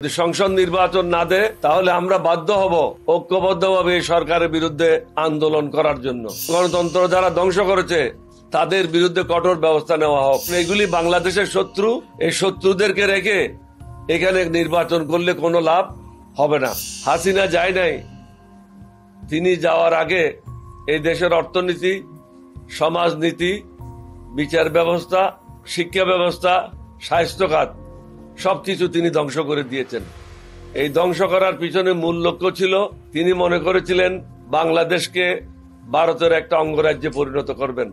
যদি সংসদ নির্বাচন না দেয় তাহলে আমরা বাধ্য হব ঐক্যবদ্ধভাবে এই সরকারের বিরুদ্ধে আন্দোলন করার জন্য। গণতন্ত্র যারা ধ্বংস করেছে তাদের বিরুদ্ধে কঠোর ব্যবস্থা নেওয়া হোক। এগুলি বাংলাদেশের শত্রু, এই শত্রুদেরকে রেখে এখানে নির্বাচন করলে কোনো লাভ হবে না। হাসিনা যায় নাই, তিনি যাওয়ার আগে এই দেশের অর্থনীতি, সমাজনীতি, বিচার ব্যবস্থা, শিক্ষা ব্যবস্থা, স্বাস্থ্য খাত সবকিছু তিনি ধ্বংস করে দিয়েছেন। এই ধ্বংস করার পিছনে মূল লক্ষ্য ছিল, তিনি মনে করেছিলেন বাংলাদেশকে ভারতের একটা অঙ্গরাজ্যে পরিণত করবেন,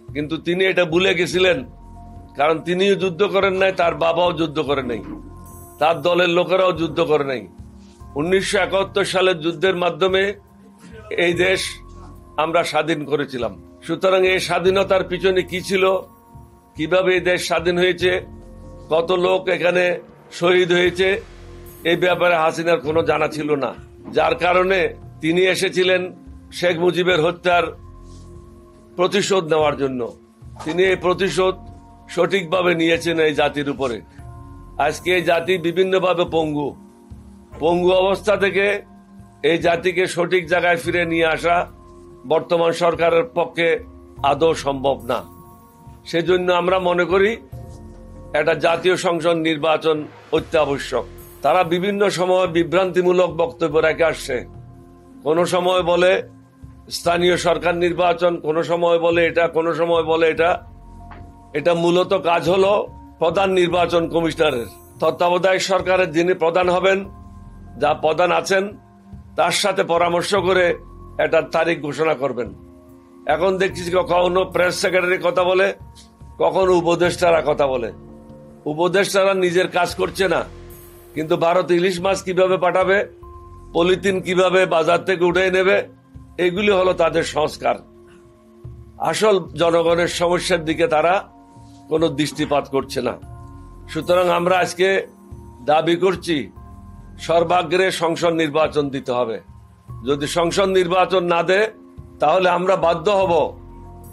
কিন্তু তিনি এটা ভুলে গেছিলেন। কারণ তিনিও যুদ্ধ করেন নাই, তার বাবাও যুদ্ধ করে নাই, তার দলের লোকেরাও যুদ্ধ করে নাই। 1971 সালের যুদ্ধের মাধ্যমে এই দেশ আমরা স্বাধীন করেছিলাম। সুতরাং এই স্বাধীনতার পিছনে কি ছিল, কিভাবে এই দেশ স্বাধীন হয়েছে, কত লোক এখানে শহীদ হয়েছে, এই ব্যাপারে হাসিনার কোনো জানা ছিল না। যার কারণে তিনি এসেছিলেন শেখ মুজিবের হত্যার প্রতিশোধ নেওয়ার জন্য। তিনি এই প্রতিশোধ সঠিকভাবে নিয়েছেন এই জাতির উপরে। আজকে এই জাতি বিভিন্নভাবে পঙ্গু অবস্থা থেকে এই জাতিকে সঠিক জায়গায় ফিরে নিয়ে আসা বর্তমান সরকারের পক্ষে আদৌ সম্ভব না। সেজন্য আমরা মনে করি একটা জাতীয় সংসদ নির্বাচন অত্যাবশ্যক। তারা বিভিন্ন সময় বিভ্রান্তিমূলক বক্তব্য রেখে আসছে। কোনো সময় বলে স্থানীয় সরকার নির্বাচন, কোনো সময় বলে এটা, কোনো সময় বলে এটা। এটা মূলত কাজ হলো প্রধান নির্বাচন কমিশনারের। তত্ত্বাবধায়ক সরকারের যিনি প্রধান হবেন, যা প্রধান আছেন, তার সাথে পরামর্শ করে এটার তারিখ ঘোষণা করবেন। এখন দেখছি কখনো প্রেস সেক্রেটারি কথা বলে, কখনো উপদেষ্টারা কথা বলে। উপদেষ্টারা নিজের কাজ করছে না, কিন্তু ভারত ইলিশ মাছ কিভাবে পাঠাবে, পলিথিন কিভাবে বাজার থেকে উঠে নেবে, এগুলি হলো তাদের সংস্কার। আসল জনগণের সমস্যার দিকে তারা কোনো দৃষ্টিপাত করছে না। সুতরাং আমরা আজকে দাবি করছি সর্বাগ্রে সংসদ নির্বাচন দিতে হবে। যদি সংসদ নির্বাচন না দেয় তাহলে আমরা বাধ্য হব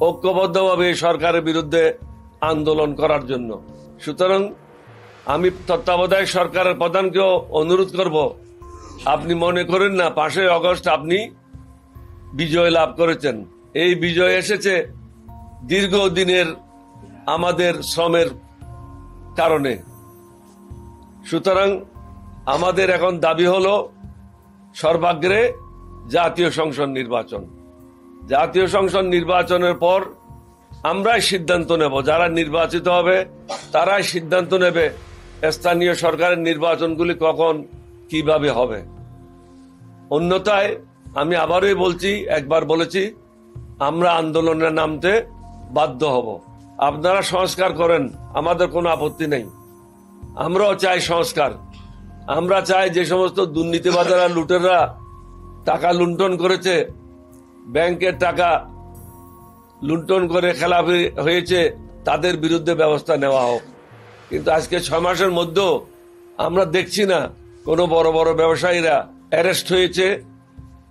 ঐক্যবদ্ধভাবে এই সরকারের বিরুদ্ধে আন্দোলন করার জন্য। সুতরাং আমি তত্ত্বাবধায়ক সরকারের প্রধানকেও অনুরোধ করব, আপনি মনে করেন না 5ই আগস্ট আপনি বিজয় লাভ করেছেন। এই বিজয় এসেছে দীর্ঘদিনের আমাদের শ্রমের কারণে। সুতরাং আমাদের এখন দাবি হলো সর্বাগ্রে জাতীয় সংসদ নির্বাচন। জাতীয় সংসদ নির্বাচনের পর আমরাই সিদ্ধান্ত নেব, যারা নির্বাচিত হবে তারাই সিদ্ধান্ত নেবে স্থানীয় সরকারের নির্বাচনগুলি কখন কিভাবে হবে। অন্যথায় আমি আবারই বলছি, একবার বলেছি, আমরা আন্দোলনে নামতে বাধ্য হব। আপনারা সংস্কার করেন, আমাদের কোনো আপত্তি নেই। আমরাও চাই সংস্কার। আমরা চাই যে সমস্ত দুর্নীতিবাজেরা, লুটেররা টাকা লুণ্ঠন করেছে, ব্যাংকের টাকা লুণ্ঠন করে খেলাপি হয়েছে, তাদের বিরুদ্ধে ব্যবস্থা নেওয়া হোক। কিন্তু আজকে 6 মাসের মধ্যেও আমরা দেখছি না কোনো বড় বড় ব্যবসায়ীরা অ্যারেস্ট হয়েছে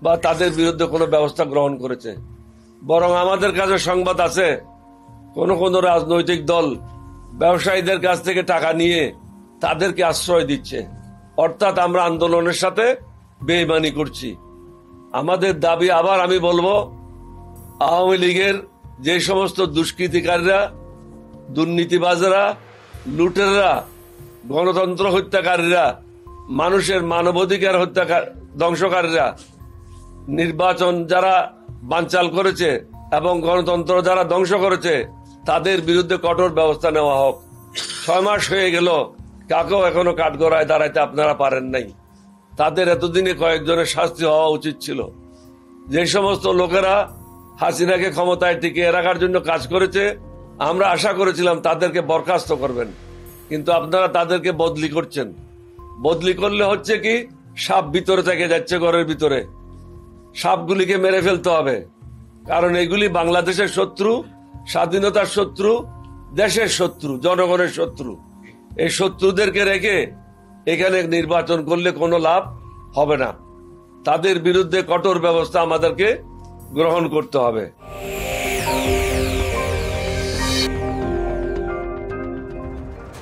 বা তাদের বিরুদ্ধে কোনো ব্যবস্থা গ্রহণ করেছে। বরং আমাদের কাছে সংবাদ আছে কোন কোন রাজনৈতিক দল ব্যবসায়ীদের কাছ থেকে টাকা নিয়ে তাদেরকে আশ্রয় দিচ্ছে। অর্থাৎ আমরা আন্দোলনের সাথে বেইমানি করছি। আমাদের দাবি, আবার আমি বলবো, আওয়ামী লীগের যে সমস্ত দুষ্কৃতিকারীরা, দুর্নীতিবাজরা, লুটেররা, গণতন্ত্র হত্যাকারীরা, মানুষের মানবাধিকার ধ্বংসকারীরা, নির্বাচন যারা বানচাল করেছে এবং গণতন্ত্র যারা ধ্বংস করেছে, তাদের বিরুদ্ধে কঠোর ব্যবস্থা নেওয়া হোক। 6 মাস হয়ে গেল, কাকেও এখনো কাঠগড়ায় দাঁড়াইতে আপনারা পারেন নাই। তাদের এতদিনে কয়েকজনের শাস্তি হওয়া উচিত ছিল। যে সমস্ত লোকেরা হাসিনাকে ক্ষমতায় টিকিয়ে রাখার জন্য কাজ করেছে, আমরা আশা করেছিলাম তাদেরকে বরখাস্ত করবেন, কিন্তু আপনারা তাদেরকে বদলি করছেন। বদলি করলে হচ্ছে কি, সাপ ভিতরে থেকে যাচ্ছে ঘরের ভিতরে। সাপগুলিকে মেরে ফেলতে হবে, কারণ এগুলি বাংলাদেশের শত্রু, স্বাধীনতার শত্রু, দেশের শত্রু, জনগণের শত্রু। এই শত্রুদেরকে রেখে এখানে নির্বাচন করলে কোনো লাভ হবে না। তাদের বিরুদ্ধে কঠোর ব্যবস্থা আমাদেরকে গ্রহণ করতে হবে।